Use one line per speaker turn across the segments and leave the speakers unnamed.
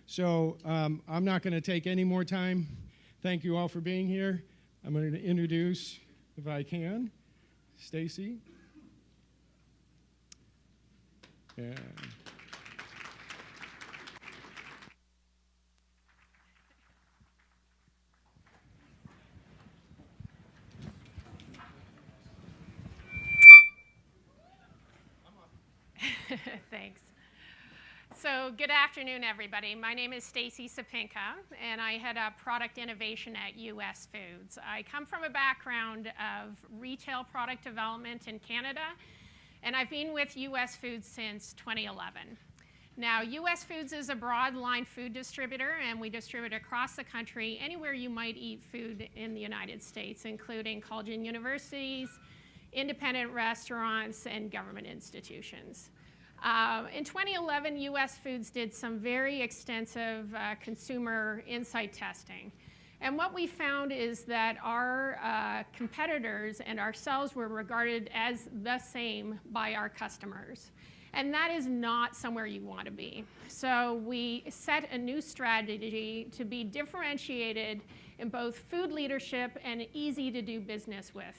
So I'm not going to take any more time. Thank you all for being here. I'm going to introduce, if I can, Stacie. And
Thanks. So good afternoon, everybody. My name is Stacie Sopinka, and I head up product innovation at US Foods. I come from a background of retail product development in Canada, and I've been with US Foods since 2011. Now, US Foods is a broad line food distributor, and we distribute across the country anywhere you might eat food in the United States, including college and universities, independent restaurants, and government institutions. In 2011, US Foods did some very extensive consumer insight testing. And what we found is that our competitors and ourselves were regarded as the same by our customers. And that is not somewhere you want to be. So we set a new strategy to be differentiated in both food leadership and easy to do business with.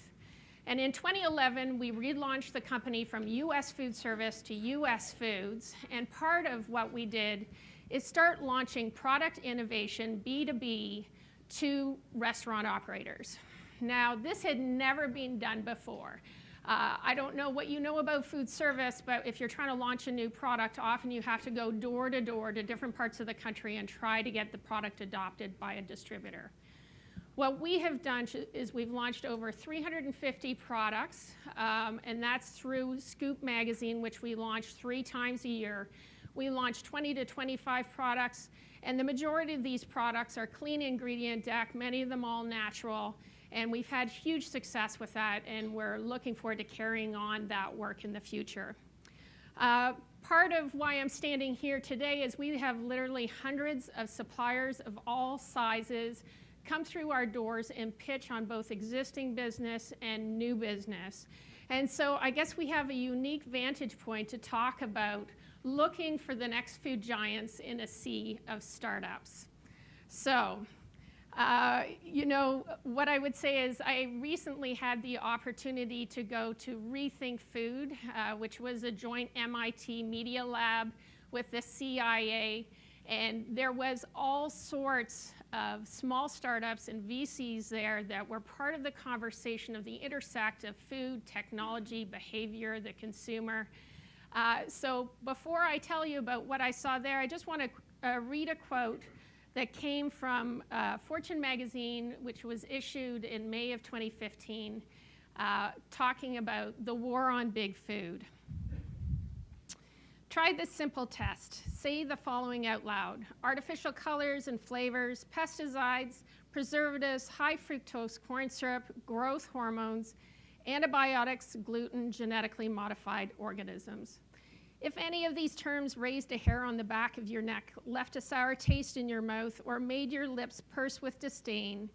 And in 2011, we relaunched the company from US Food Service to US Foods. And part of what we did is start launching product innovation B2B to restaurant operators. Now, this had never been done before. I don't know what you know about food service, but if you're trying to launch a new product, often you have to go door to door to different parts of the country and try to get the product adopted by a distributor. What we have done is we've launched over 350 products, and that's through Scoop magazine, which we launch 3 times a year. We launch 20 to 25 products, and the majority of these products are clean ingredient deck, many of them all natural, and we've had huge success with that, and we're looking forward to carrying on that work in the future. Part of why I'm standing here today is we have literally hundreds of suppliers of all sizes come through our doors and pitch on both existing business and new business. And so I guess we have a unique vantage point to talk about looking for the next food giants in a sea of startups. So, you know, what I would say is I recently had the opportunity to go to Rethink Food, which was a joint MIT Media Lab with the CIA, and there was all sorts of small startups and VCs there that were part of the conversation of the intersect of food, technology, behavior, the consumer. So before I tell you about what I saw there, I just want to read a quote that came from Fortune magazine, which was issued in May of 2015, talking about the war on big food. Try this simple test. Say the following out loud. Artificial colors and flavors, pesticides, preservatives, high fructose corn syrup, growth hormones, antibiotics, gluten, genetically modified organisms. If any of these terms raised a hair on the back of your neck, left a sour taste in your mouth, or made your lips purse with disdain,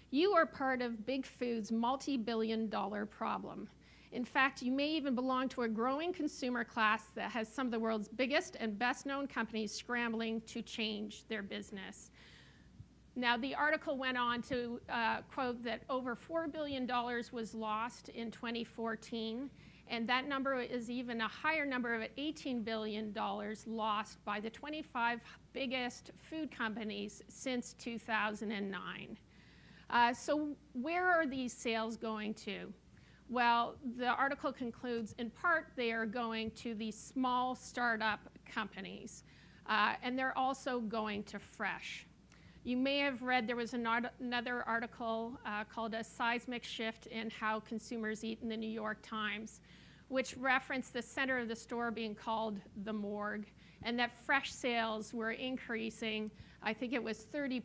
you are part of big food's multi-billion-dollar problem. In fact, you may even belong to a growing consumer class that has some of the world's biggest and best-known companies scrambling to change their business. Now, the article went on to quote that over $4 billion was lost in 2014, and that number is even a higher number of $18 billion lost by the 25 biggest food companies since 2009. So where are these sales going to? Well, the article concludes, in part, they are going to these small startup companies, and they're also going to fresh. You may have read there was another article called A Seismic Shift in How Consumers Eat in the New York Times, which referenced the center of the store being called the morgue, and that fresh sales were increasing, I think it was 30%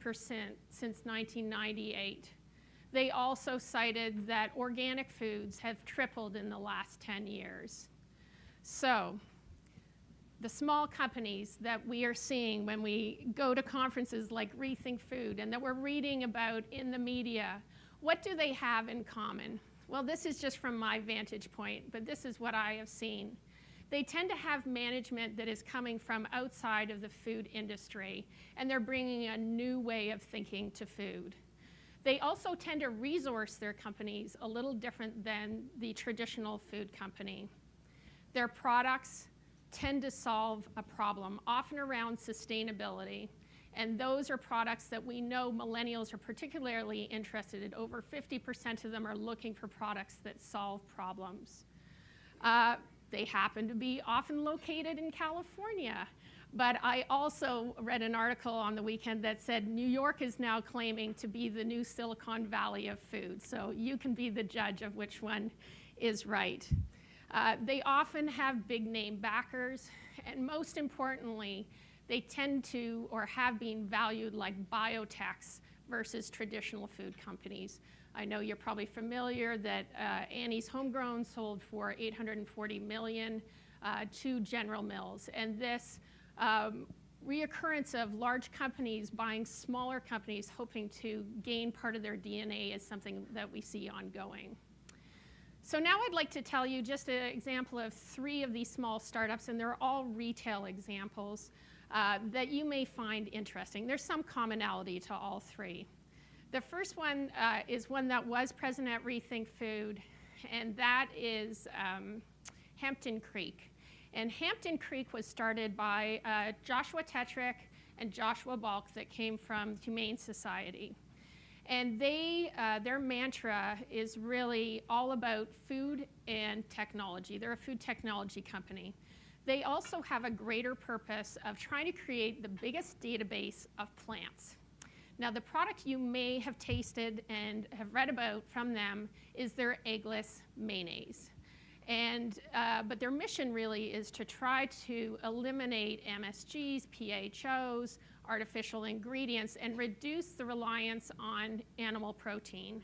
since 1998. They also cited that organic foods have tripled in the last 10 years. So the small companies that we are seeing when we go to conferences like Rethink Food and that we're reading about in the media, what do they have in common? Well, this is just from my vantage point, but this is what I have seen. they tend to have management that is coming from outside of the food industry, and they're bringing a new way of thinking to food. They also tend to resource their companies a little different than the traditional food company. Their products tend to solve a problem, often around sustainability. And those are products that we know millennials are particularly interested in. Over 50% of them are looking for products that solve problems. They happen to be often located in California. But I also read an article on the weekend that said New York is now claiming to be the new Silicon Valley of food. So you can be the judge of which one is right. They often have big name backers. And most importantly, they tend to or have been valued like biotechs versus traditional food companies. I know you're probably familiar that Annie's Homegrown sold for $840 million to General Mills. And this reoccurrence of large companies buying smaller companies hoping to gain part of their DNA is something that we see ongoing. So now I'd like to tell you just an example of 3 of these small startups, and they're all retail examples that you may find interesting. There's some commonality to all 3. The first one is one that was present at Rethink Food, and that is Hampton Creek. And Hampton Creek was started by Joshua Tetrick and Joshua Balk that came from Humane Society. And their mantra is really all about food and technology. They're a food technology company. They also have a greater purpose of trying to create the biggest database of plants. Now, the product you may have tasted and have read about from them is their eggless mayonnaise. But their mission really is to try to eliminate MSGs, PHOs, artificial ingredients, and reduce the reliance on animal protein.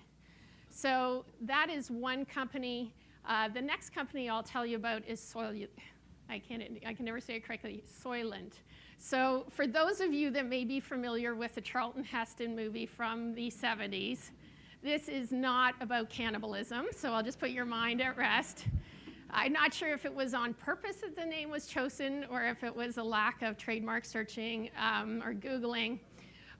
So that is one company. The next company I'll tell you about is I can never say it correctly, Soylent. So for those of you that may be familiar with the Charlton Heston movie from the 70s, this is not about cannibalism, so I'll just put your mind at rest. I'm not sure if it was on purpose that the name was chosen or if it was a lack of trademark searching or Googling.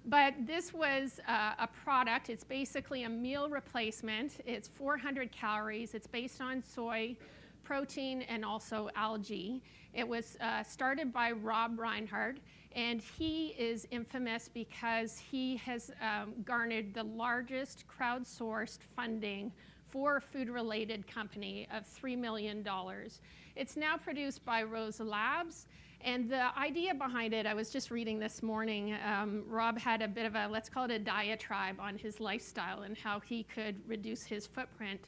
But this was a product. It's basically a meal replacement. It's 400 calories. It's based on soy, protein, and also algae. It was started by Rob Reinhardt, and he is infamous because he has garnered the largest crowdsourced funding for a food-related company of $3 million. It's now produced by Rosa Labs, and the idea behind it, I was just reading this morning, Rob had a bit of a, let's call it a diatribe on his lifestyle and how he could reduce his footprint.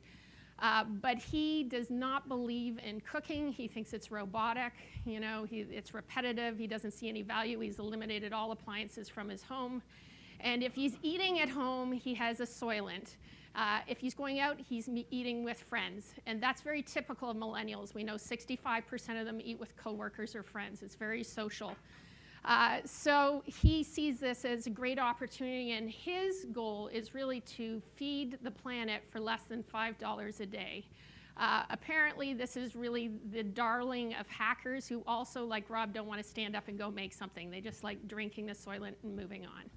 But he does not believe in cooking. He thinks it's robotic, it's repetitive. He doesn't see any value. He's eliminated all appliances from his home. And if he's eating at home, he has a Soylent. If he's going out, he's eating with friends. And that's very typical of millennials. We know 65% of them eat with coworkers or friends. It's very social. So he sees this as a great opportunity, and his goal is really to feed the planet for less than $5 a day. Apparently, this is really the darling of hackers who also, like Rob, don't want to stand up and go make something. They just like drinking the Soylent and moving on.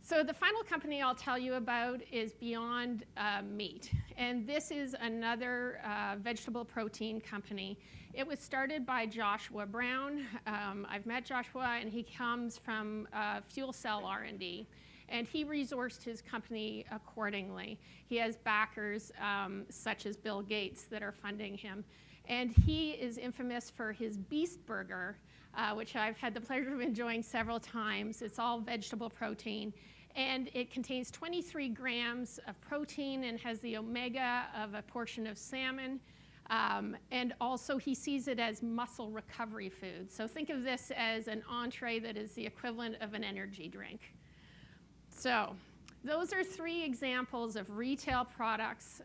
So the final company I'll tell you about is Beyond Meat. And this is another vegetable protein company. It was started by Joshua Brown. I've met Joshua, and he comes from fuel cell R&D. And he resourced his company accordingly. He has backers such as Bill Gates that are funding him. And he is infamous for his Beast Burger, which I've had the pleasure of enjoying several times. It's all vegetable protein. And it contains 23 grams of protein and has the omega of a portion of salmon. And also he sees it as muscle recovery food. So think of this as an entree that is the equivalent of an energy drink. So those are 3 examples of retail products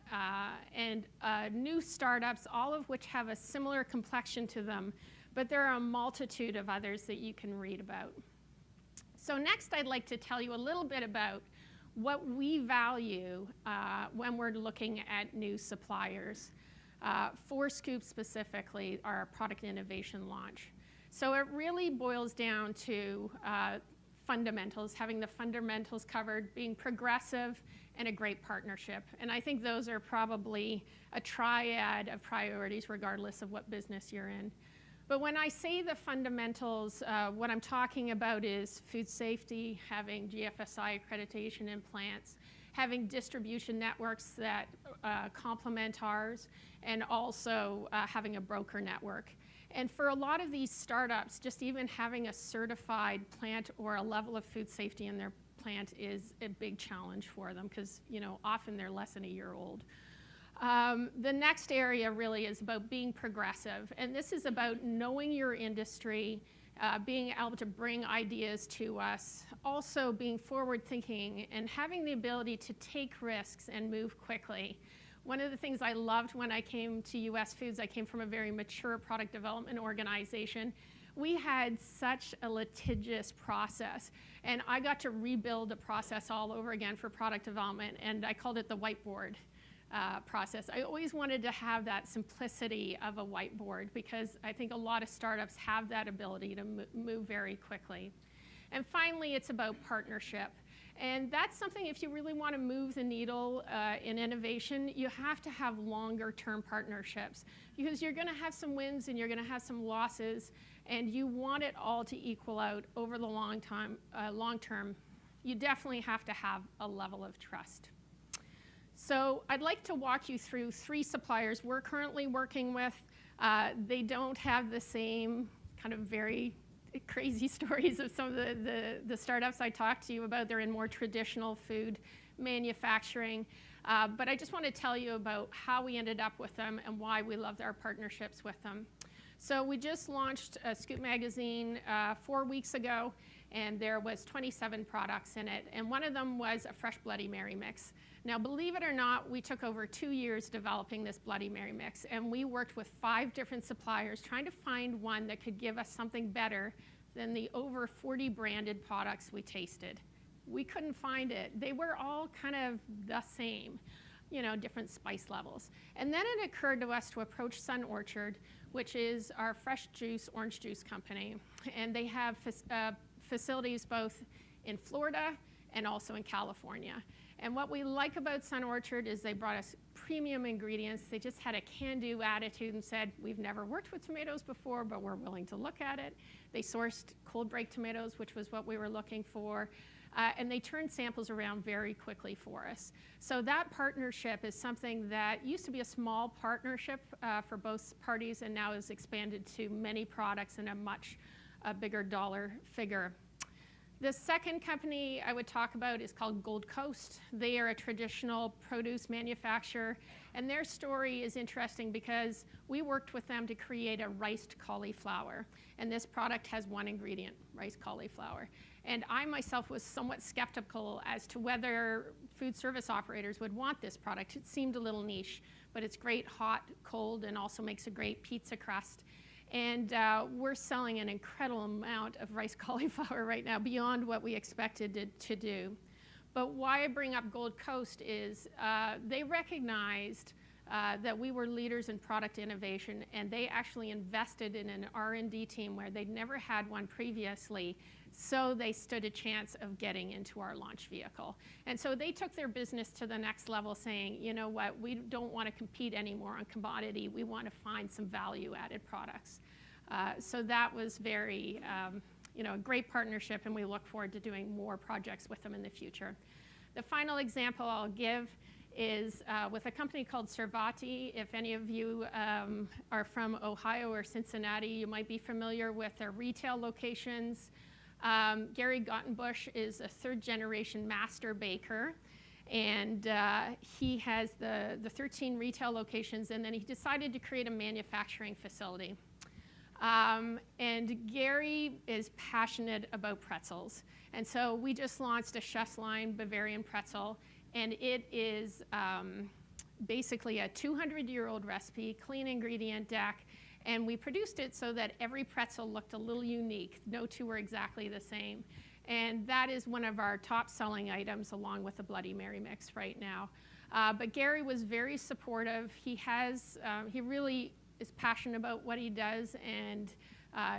and new startups, all of which have a similar complexion to them. But there are a multitude of others that you can read about. So next, I'd like to tell you a little bit about what we value when we're looking at new suppliers. 4 Scoops specifically, our product innovation launch. So it really boils down to fundamentals, having the fundamentals covered, being progressive, and a great partnership. And I think those are probably a triad of priorities regardless of what business you're in. But when I say the fundamentals, what I'm talking about is food safety, having GFSI accreditation in plants, having distribution networks that complement ours, and also having a broker network. And for a lot of these startups, just even having a certified plant or a level of food safety in their plant is a big challenge for them because, often they're less than a year old. The next area really is about being progressive, and this is about knowing your industry, being able to bring ideas to us, also being forward-thinking and having the ability to take risks and move quickly. One of the things I loved when I came to US Foods, I came from a very mature product development organization. We had such a litigious process, and I got to rebuild the process all over again for product development, and I called it the whiteboard process. I always wanted to have that simplicity of a whiteboard because I think a lot of startups have that ability to move very quickly. And finally, it's about partnership. And that's something, if you really want to move the needle in innovation, you have to have longer term partnerships because you're going to have some wins and you're going to have some losses, and you want it all to equal out over the long term. You definitely have to have a level of trust. So I'd like to walk you through 3 suppliers we're currently working with. They don't have the same kind of very crazy stories of some of the startups I talked to you about. They're in more traditional food manufacturing. But I just want to tell you about how we ended up with them and why we loved our partnerships with them. So we just launched a Scoop magazine 4 weeks ago, and there was 27 products in it. And one of them was a fresh Bloody Mary mix. Now, believe it or not, we took over 2 years developing this Bloody Mary mix, and we worked with 5 different suppliers trying to find one that could give us something better than the over 40 branded products we tasted. We couldn't find it. They were all kind of the same, different spice levels. And then it occurred to us to approach Sun Orchard, which is our fresh juice, orange juice company. And they have facilities both in Florida and also in California. And what we like about Sun Orchard is they brought us premium ingredients. They just had a can-do attitude and said, we've never worked with tomatoes before, but we're willing to look at it. They sourced cold break tomatoes, which was what we were looking for. And they turned samples around very quickly for us. So that partnership is something that used to be a small partnership for both parties and now is expanded to many products and a much bigger dollar figure. The second company I would talk about is called Gold Coast. They are a traditional produce manufacturer, and their story is interesting because we worked with them to create a riced cauliflower, and this product has one ingredient, riced cauliflower. And I myself was somewhat skeptical as to whether food service operators would want this product. It seemed a little niche, but it's great hot, cold, and also makes a great pizza crust. And we're selling an incredible amount of riced cauliflower right now, beyond what we expected to do. But why I bring up Gold Coast is they recognized that we were leaders in product innovation, and they actually invested in an R&D team where they'd never had one previously, so they stood a chance of getting into our launch vehicle. And so they took their business to the next level, saying, you know what, we don't want to compete anymore on commodity, we want to find some value-added products. So that was very, a great partnership, and we look forward to doing more projects with them in the future. The final example I'll give is with a company called Servati. If any of you are from Ohio or Cincinnati, you might be familiar with their retail locations. Gary Gottenbush is a 3rd-generation master baker, and he has the 13 retail locations, and then he decided to create a manufacturing facility. And Gary is passionate about pretzels, and so we just launched a chef's line Bavarian pretzel, and it is basically a 200-year-old recipe, clean ingredient deck, and we produced it so that every pretzel looked a little unique. No two were exactly the same. And that is one of our top selling items along with the Bloody Mary mix right now. But Gary was very supportive. He really is passionate about what he does, and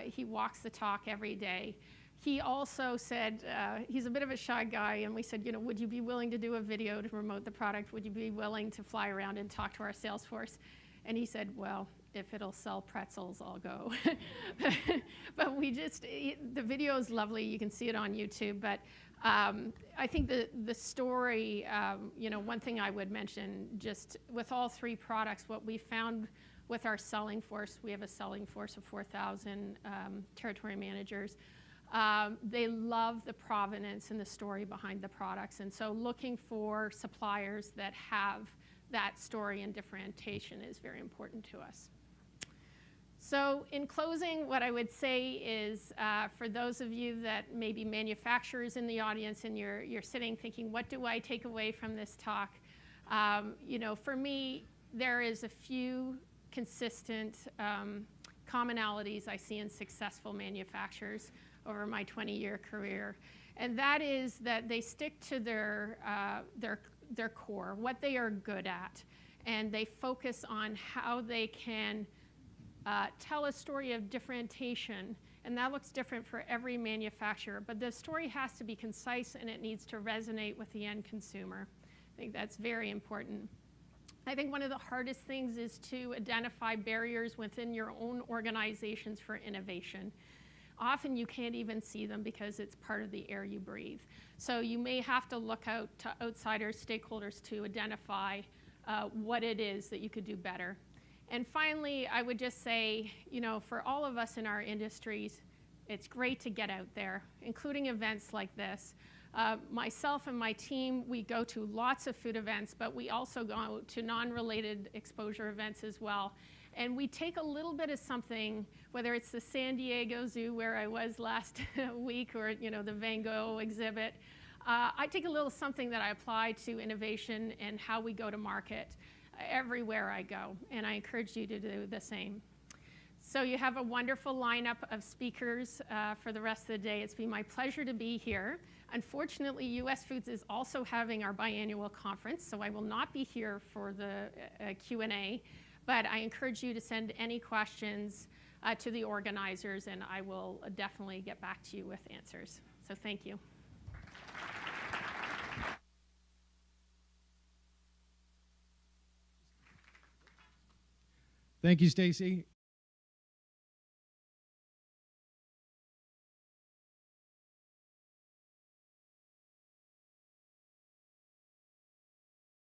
he walks the talk every day. He also said, he's a bit of a shy guy, and we said, would you be willing to do a video to promote the product? Would you be willing to fly around and talk to our sales force? And he said, well, if it'll sell pretzels, I'll go. But the video is lovely. You can see it on YouTube. But I think the story, one thing I would mention, just with all three products, what we found with our selling force, we have a selling force of 4,000 territory managers. They love the provenance and the story behind the products. And so looking for suppliers that have that story and differentiation is very important to us. So in closing, what I would say is for those of you that may be manufacturers in the audience and you're sitting thinking, what do I take away from this talk? For me, there is a few consistent commonalities I see in successful manufacturers over my 20-year career. And that is that they stick to their core, what they are good at, and they focus on how they can tell a story of differentiation, and that looks different for every manufacturer, but the story has to be concise and it needs to resonate with the end consumer. I think that's very important. I think one of the hardest things is to identify barriers within your own organizations for innovation. Often you can't even see them because it's part of the air you breathe. So you may have to look out to outsiders, stakeholders, to identify what it is that you could do better. And finally, I would just say, for all of us in our industries, it's great to get out there, including events like this. Myself and my team, we go to lots of food events, but we also go to non-related exposure events as well. And we take a little bit of something, whether it's the San Diego Zoo, where I was last week, or the Van Gogh exhibit. I take a little something that I apply to innovation and how we go to market everywhere I go, and I encourage you to do the same. So you have a wonderful lineup of speakers for the rest of the day. It's been my pleasure to be here. Unfortunately, US Foods is also having our biannual conference, so I will not be here for the Q&A, but I encourage you to send any questions to the organizers, and I will definitely get back to you with answers. So thank you.
Thank you, Stacie.